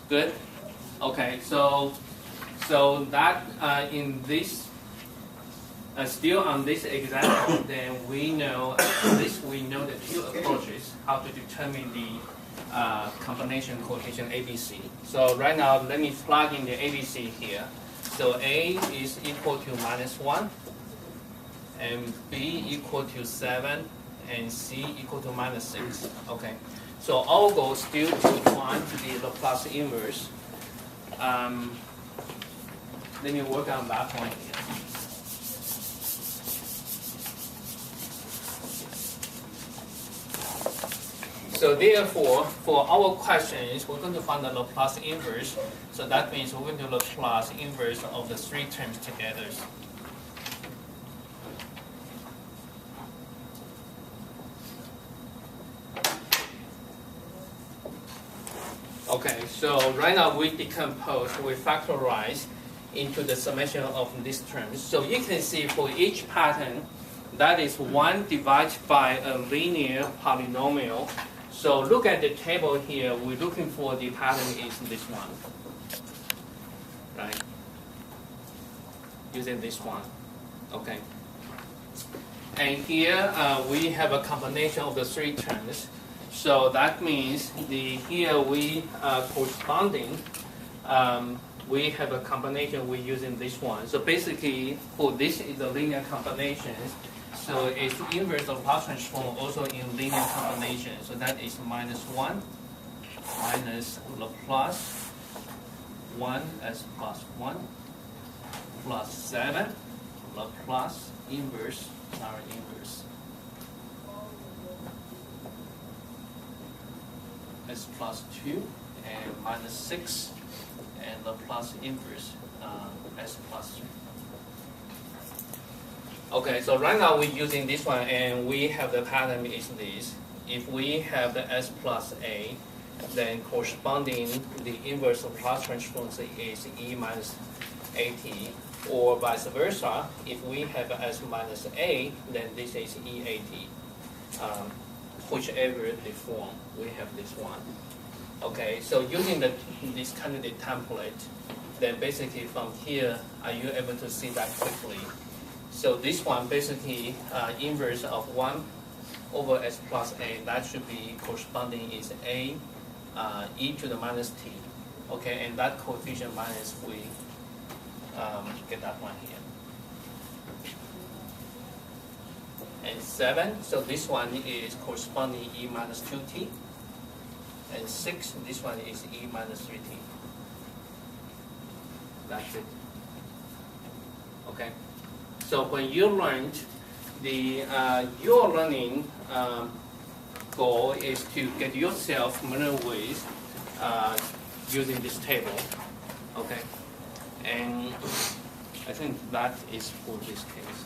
Good. Okay. So that in this still on this example, then we know we know the two approaches how to determine the combination coefficient ABC. So right now, let me plug in the ABC here. So A is equal to -1, and B equal to 7, and C equal to -6. Okay. So our goal is still to find the Laplace inverse. Let me work on that point here. So therefore, for our questions, we're going to find the Laplace inverse. So that means we're going to Laplace inverse of the three terms together. Okay, so right now we decompose, we factorize into the summation of these terms. So you can see for each pattern, that is 1 divided by a linear polynomial. So look at the table here, we're looking for the pattern is this one, right? Using this one, okay. And here we have a combination of the three terms. So that means here we corresponding, we have a combination we're using this one. So basically, for this is a linear combination. So it's inverse of Laplace transform also in linear combination. So that is -1 minus Laplace 1 as plus 1 plus 7 Laplace inverse, our inverse, s plus 2 and -6 and Laplace inverse s plus 3. Okay, so right now we're using this one and we have the pattern is this. If we have the s plus a, then corresponding the inverse of Laplace transform is e minus at, or vice versa. If we have s minus a, then this is eat. Whichever the form, we have this one. Okay, so using this kind of the template, then basically from here, are you able to see that quickly? So this one basically inverse of 1 over s plus a, that should be corresponding is a e to the minus t. Okay, and that coefficient minus, we get that one here. And 7, so this one is corresponding e minus 2t. And 6, this one is e minus 3t. That's it. Okay. So when you learned your learning goal is to get yourself familiar with using this table. Okay. And I think that is for this case.